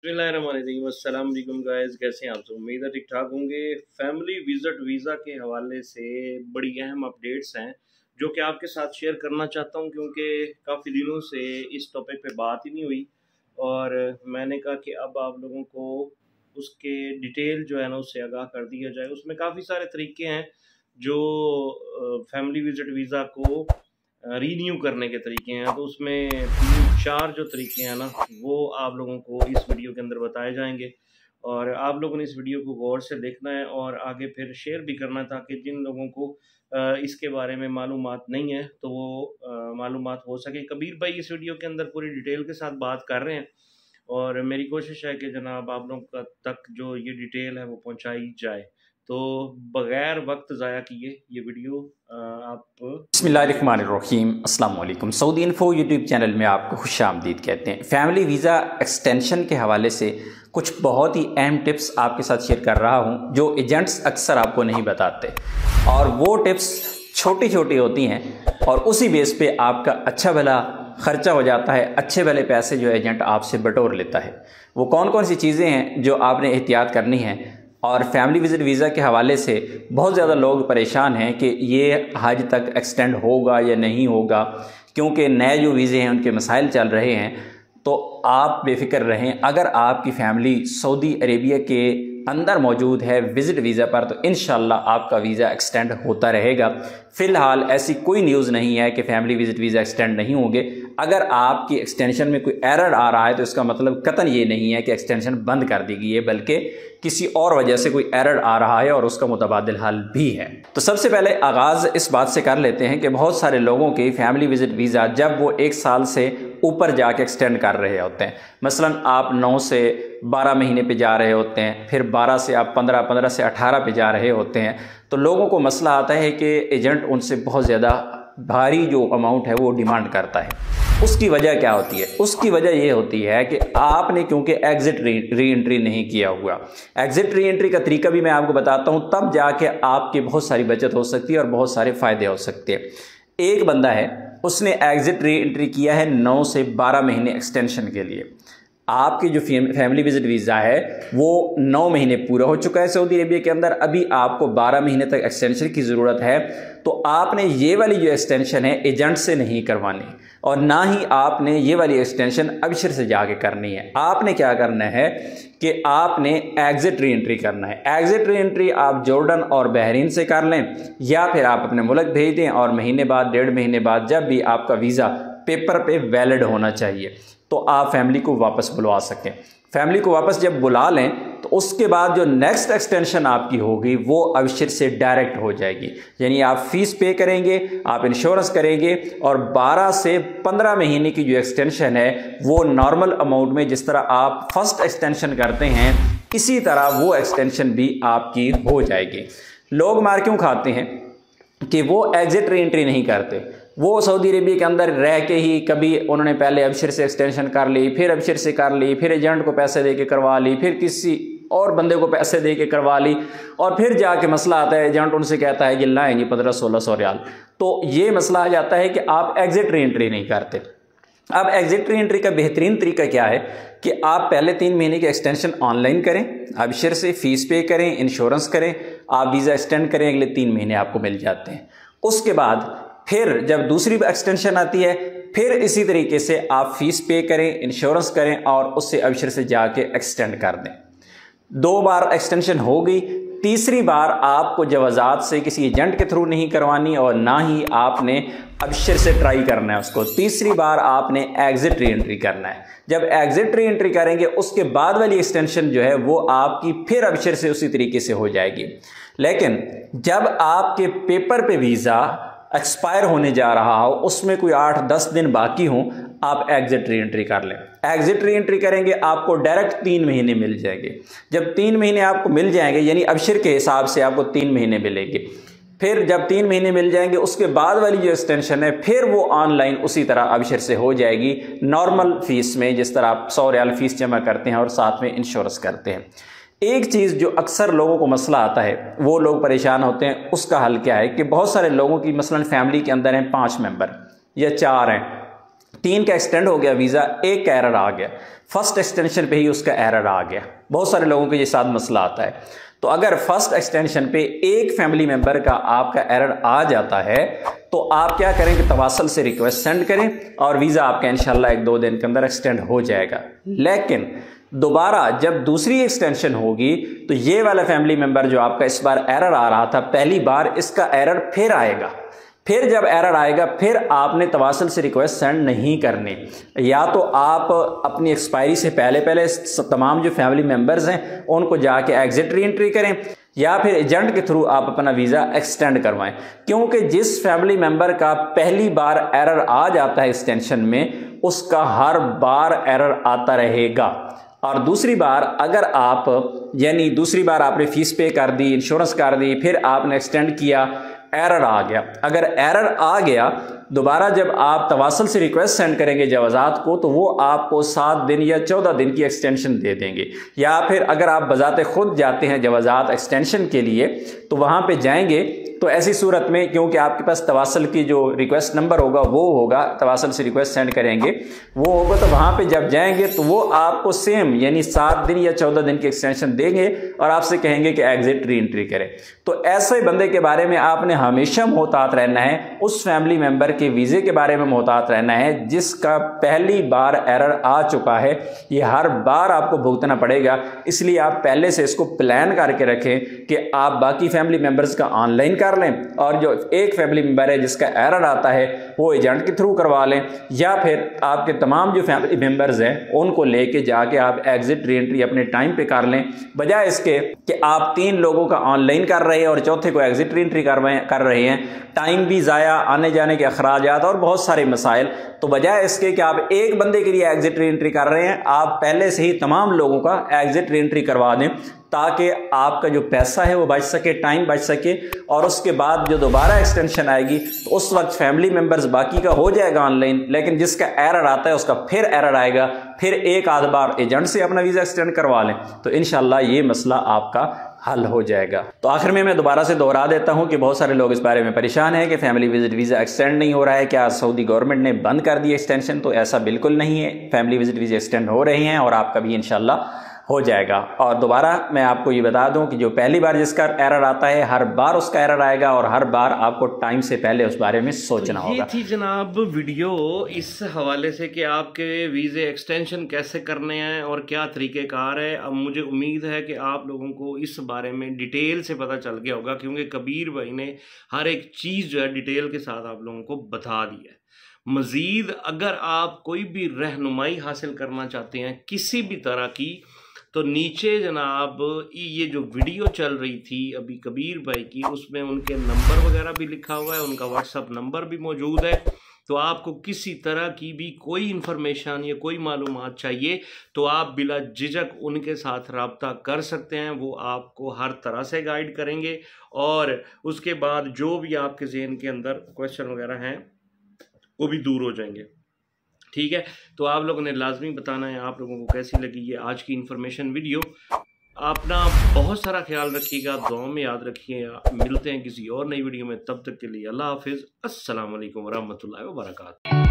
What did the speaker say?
अस्सलाम वालेकुम गाइस, कैसे हैं आप सब। उम्मीद है ठीक ठाक होंगे। फैमिली विजिट वीज़ा के हवाले से बड़ी अहम अपडेट्स हैं जो कि आपके साथ शेयर करना चाहता हूं, क्योंकि काफ़ी दिनों से इस टॉपिक पे बात ही नहीं हुई और मैंने कहा कि अब आप लोगों को उसके डिटेल जो है ना उससे आगाह कर दिया जाए। उसमें काफ़ी सारे तरीके हैं जो फैमिली विजिट वीज़ा को रीन्यू करने के तरीके हैं। तो उसमें 3-4 जो तरीके हैं ना वो आप लोगों को इस वीडियो के अंदर बताए जाएंगे और आप लोगों ने इस वीडियो को गौर से देखना है और आगे फिर शेयर भी करना है, ताकि जिन लोगों को इसके बारे में मालूमात नहीं है तो वो मालूमात हो सके। कबीर भाई इस वीडियो के अंदर पूरी डिटेल के साथ बात कर रहे हैं और मेरी कोशिश है कि जनाब आप लोगों तक जो ये डिटेल है वो पहुंचाई जाए। तो बगैर वक्त ज़ाया किए ये वीडियो आप बिस्मिल्लाहिर्रहमानिर्रहीम। अस्सलाम वालेकुम। सऊदी इन्फो यूट्यूब चैनल में आपको खुशामदीद कहते हैं। फैमिली वीज़ा एक्सटेंशन के हवाले से कुछ बहुत ही अहम टिप्स आपके साथ शेयर कर रहा हूं जो एजेंट्स अक्सर आपको नहीं बताते, और वो टिप्स छोटी छोटी होती हैं और उसी बेस पे आपका अच्छा भला खर्चा हो जाता है, अच्छे भले पैसे जो एजेंट आपसे बटोर लेता है। वो कौन कौन सी चीज़ें हैं जो आपने एहतियात करनी है। और फैमिली विजिट वीज़ा के हवाले से बहुत ज़्यादा लोग परेशान हैं कि ये हज तक एक्सटेंड होगा या नहीं होगा, क्योंकि नए जो वीज़े हैं उनके मसाइल चल रहे हैं। तो आप बेफिक्र रहें, अगर आपकी फैमिली सऊदी अरेबिया के अंदर मौजूद है विज़िट वीज़ा पर, तो इंशाल्लाह आपका वीज़ा एक्सटेंड होता रहेगा। फ़िलहाल ऐसी कोई न्यूज़ नहीं है कि फैमिली विजिट वीज़ा एक्सटेंड नहीं होंगे। अगर आपकी एक्सटेंशन में कोई एरर आ रहा है तो इसका मतलब कतई ये नहीं है कि एक्सटेंशन बंद कर दी गई है, बल्कि किसी और वजह से कोई एरर आ रहा है और उसका मुतबादिल हाल भी है। तो सबसे पहले आगाज़ इस बात से कर लेते हैं कि बहुत सारे लोगों की फैमिली विजिट वीज़ा जब वो 1 साल से ऊपर जाके एक्सटेंड कर रहे होते हैं, मसलन आप 9 से 12 महीने पे जा रहे होते हैं, फिर 12 से आप 15, 15 से 18 पे जा रहे होते हैं, तो लोगों को मसला आता है कि एजेंट उनसे बहुत ज़्यादा भारी जो अमाउंट है वो डिमांड करता है। उसकी वजह क्या होती है? उसकी वजह ये होती है कि आपने क्योंकि एग्जिट री एंट्री नहीं किया हुआ। एग्जिट री एंट्री का तरीका भी मैं आपको बताता हूँ, तब जाके आपकी बहुत सारी बचत हो सकती है और बहुत सारे फ़ायदे हो सकते हैं। एक बंदा है, उसने एग्जिट री एंट्री किया है 9 से 12 महीने एक्सटेंशन के लिए। आपकी जो फैमिली विजिट वीज़ा है वो 9 महीने पूरा हो चुका है सऊदी अरेबिया के अंदर, अभी आपको 12 महीने तक एक्सटेंशन की ज़रूरत है। तो आपने ये वाली जो एक्सटेंशन है एजेंट से नहीं करवानी, और ना ही आपने ये वाली एक्सटेंशन अबशर से जाके करनी है। आपने क्या करना है कि आपने एग्जिट री एंट्री करना है। एग्जिट री एंट्री आप जॉर्डन और बहरीन से कर लें, या फिर आप अपने मुल्क भेज दें और महीने बाद 1.5 महीने बाद जब भी आपका वीज़ा पेपर पे वैलिड होना चाहिए तो आप फैमिली को वापस बुलवा सकें। फैमिली को वापस जब बुला लें तो उसके बाद जो नेक्स्ट एक्सटेंशन आपकी होगी वो अबशर से डायरेक्ट हो जाएगी, यानी आप फीस पे करेंगे, आप इंश्योरेंस करेंगे, और 12 से 15 महीने की जो एक्सटेंशन है वो नॉर्मल अमाउंट में जिस तरह आप फर्स्ट एक्सटेंशन करते हैं इसी तरह वो एक्सटेंशन भी आपकी हो जाएगी। लोग मार क्यों खाते हैं कि वो एग्जिट री एंट्री नहीं करते। वो सऊदी अरेबिया के अंदर रह के ही कभी उन्होंने पहले अबशर से एक्सटेंशन कर ली, फिर अबशर से कर ली, फिर एजेंट को पैसे दे के करवा ली, फिर किसी और बंदे को पैसे दे के करवा ली, और फिर जाके मसला आता है एजेंट उनसे कहता है कि लाएंगे 1500-1600 रियाल। तो ये मसला आ जाता है कि आप एग्जिट री एंट्री नहीं करते। अब एग्जिट री एंट्री का बेहतरीन तरीका क्या है कि आप पहले 3 महीने की एक्सटेंशन ऑनलाइन करें, अबशर से फीस पे करें, इंश्योरेंस करें, आप वीज़ा एक्सटेंड करें, अगले 3 महीने आपको मिल जाते हैं। उसके बाद फिर जब दूसरी एक्सटेंशन आती है फिर इसी तरीके से आप फीस पे करें, इंश्योरेंस करें और उससे अबशर से जाके एक्सटेंड कर दें। 2 बार एक्सटेंशन हो गई, तीसरी बार आपको जवाजात से किसी एजेंट के थ्रू नहीं करवानी और ना ही आपने अबशर से ट्राई करना है उसको। तीसरी बार आपने एग्जिट री एंट्री करना है। जब एग्जिट री एंट्री करेंगे उसके बाद वाली एक्सटेंशन जो है वो आपकी फिर अबशर से उसी तरीके से हो जाएगी। लेकिन जब आपके पेपर पे वीज़ा एक्सपायर होने जा रहा हो, उसमें कोई 8-10 दिन बाकी हों, आप एग्जिट री एंट्री कर लें। एग्जिट री एंट्री करेंगे आपको डायरेक्ट 3 महीने मिल जाएंगे। जब 3 महीने आपको मिल जाएंगे, यानी अबशर के हिसाब से आपको 3 महीने मिलेंगे। फिर जब 3 महीने मिल जाएंगे उसके बाद वाली जो एक्सटेंशन है फिर वो ऑनलाइन उसी तरह अबशर से हो जाएगी, नॉर्मल फीस में, जिस तरह आप 100 रियाल फीस जमा करते हैं और साथ में इंश्योरेंस करते हैं। एक चीज़ जो अक्सर लोगों को मसला आता है, वो लोग परेशान होते हैं, उसका हल क्या है कि बहुत सारे लोगों की मसलन फैमिली के अंदर हैं 5 मेंबर या 4 हैं, 3 का एक्सटेंड हो गया वीज़ा, 1 का एरर आ गया, फर्स्ट एक्सटेंशन पे ही उसका एरर आ गया। बहुत सारे लोगों के ये साथ मसला आता है। तो अगर फर्स्ट एक्सटेंशन पे एक फैमिली मेंबर का आपका एरर आ जाता है तो आप क्या करें कि तवासल से रिक्वेस्ट सेंड करें और वीज़ा आपका इंशाल्लाह 1-2 दिन के अंदर एक्सटेंड हो जाएगा। लेकिन दोबारा जब दूसरी एक्सटेंशन होगी तो ये वाला फैमिली मेंबर जो आपका इस बार एरर आ रहा था, पहली बार इसका एरर फिर आएगा। फिर जब एरर आएगा फिर आपने तवासल से रिक्वेस्ट सेंड नहीं करनी। या तो आप अपनी एक्सपायरी से पहले पहले तमाम जो फैमिली मेंबर्स हैं उनको जाके एग्जिट री एंट्री करें या फिर एजेंट के थ्रू आप अपना वीज़ा एक्सटेंड करवाएं। क्योंकि जिस फैमिली मेंबर का पहली बार एरर आ जाता है एक्सटेंशन में, उसका हर बार एरर आता रहेगा। और दूसरी बार अगर आप यानी दूसरी बार आपने फीस पे कर दी, इंश्योरेंस कर दी, फिर आपने एक्सटेंड किया, एरर आ गया, अगर एरर आ गया दोबारा जब आप तवासल से रिक्वेस्ट सेंड करेंगे जवाजात को तो वो आपको 7 दिन या 14 दिन की एक्सटेंशन दे देंगे। या फिर अगर आप बजाते खुद जाते हैं जवाजात एक्सटेंशन के लिए तो वहाँ पे जाएंगे तो ऐसी सूरत में क्योंकि आपके पास तवासल की जो रिक्वेस्ट नंबर होगा वो होगा, तवासल से रिक्वेस्ट सेंड करेंगे वो होगा, तो वहाँ पे जब जाएंगे तो वो आपको सेम यानी 7 दिन या 14 दिन की एक्सटेंशन देंगे और आपसे कहेंगे कि एग्जिट री एंट्री करें। तो ऐसे बंदे के बारे में आपने हमेशा मोहतात रहना है, उस फैमिली मेंबर के वीज़े के बारे में मोहतात रहना है जिसका पहली बार एरर आ चुका है। ये हर बार आपको भुगतना पड़ेगा, इसलिए आप पहले से इसको प्लान करके रखें कि आप बाकी फैमिली मेंबर्स का ऑनलाइन कर लें और जो एक फैमिली मेंबर है जिसका एरर आता है वो एजेंट के थ्रू करवा लें, या फिर आपके तमाम जो फैमिली मेंबर्स हैं उनको लेके जाके आप एग्जिट री एंट्री अपने टाइम पे कर लें, बजाय इसके कि आप 3 लोगों का ऑनलाइन कर रहे हैं और चौथे को एग्जिट री एंट्री कर रहे हैं। टाइम भी ज़ाया, आने जाने के अखराजात और बहुत सारे मसाइल। तो बजाय इसके कि आप एक बंदे के लिए एग्जिट री एंट्री कर रहे हैं, आप पहले से ही तमाम लोगों का एग्जिट री एंट्री करवा दें ताकि आपका जो पैसा है वो बच सके, टाइम बच सके, और उसके बाद जो दोबारा एक्सटेंशन आएगी तो उस वक्त फैमिली मेंबर्स बाकी का हो जाएगा ऑनलाइन, लेकिन जिसका एरर आता है उसका फिर एरर आएगा, फिर एक आध बार एजेंट से अपना वीज़ा एक्सटेंड करवा लें तो इंशाल्लाह ये मसला आपका हल हो जाएगा। तो आखिर में मैं दोबारा से दोहरा देता हूं कि बहुत सारे लोग इस बारे में परेशान हैं कि फैमिली विजिट वीज़ा एक्सटेंड नहीं हो रहा है, क्या सऊदी गवर्नमेंट ने बंद कर दी एक्सटेंशन? तो ऐसा बिल्कुल नहीं है, फैमिली विजिट वीज़ा एक्सटेंड हो रहे हैं और आपका भी इंशाल्लाह हो जाएगा। और दोबारा मैं आपको ये बता दूं कि जो पहली बार जिसका एरर आता है हर बार उसका एरर आएगा और हर बार आपको टाइम से पहले उस बारे में सोचना होगा। ये थी जनाब वीडियो इस हवाले से कि आपके वीज़े एक्सटेंशन कैसे करने हैं और क्या तरीक़ेकार है। अब मुझे उम्मीद है कि आप लोगों को इस बारे में डिटेल से पता चल गया होगा, क्योंकि कबीर भाई ने हर एक चीज़ जो है डिटेल के साथ आप लोगों को बता दी है। मज़ीद अगर आप कोई भी रहनुमाई हासिल करना चाहते हैं किसी भी तरह की, तो नीचे जनाब ये जो वीडियो चल रही थी अभी कबीर भाई की, उसमें उनके नंबर वगैरह भी लिखा हुआ है, उनका व्हाट्सअप नंबर भी मौजूद है। तो आपको किसी तरह की भी कोई इन्फॉर्मेशन या कोई मालूमात चाहिए तो आप बिला झिझक उनके साथ रब्ता कर सकते हैं, वो आपको हर तरह से गाइड करेंगे और उसके बाद जो भी आपके ज़हन के अंदर क्वेश्चन वगैरह हैं वो भी दूर हो जाएंगे। ठीक है, तो आप लोगों ने लाजमी बताना है आप लोगों को कैसी लगी ये आज की इन्फॉर्मेशन वीडियो। अपना बहुत सारा ख्याल रखिएगा, दुआ में याद रखिएगा। मिलते हैं किसी और नई वीडियो में, तब तक के लिए अल्लाह हाफिज़। अस्सलाम वालेकुम वरहमतुल्लाहि वबरकातुहू।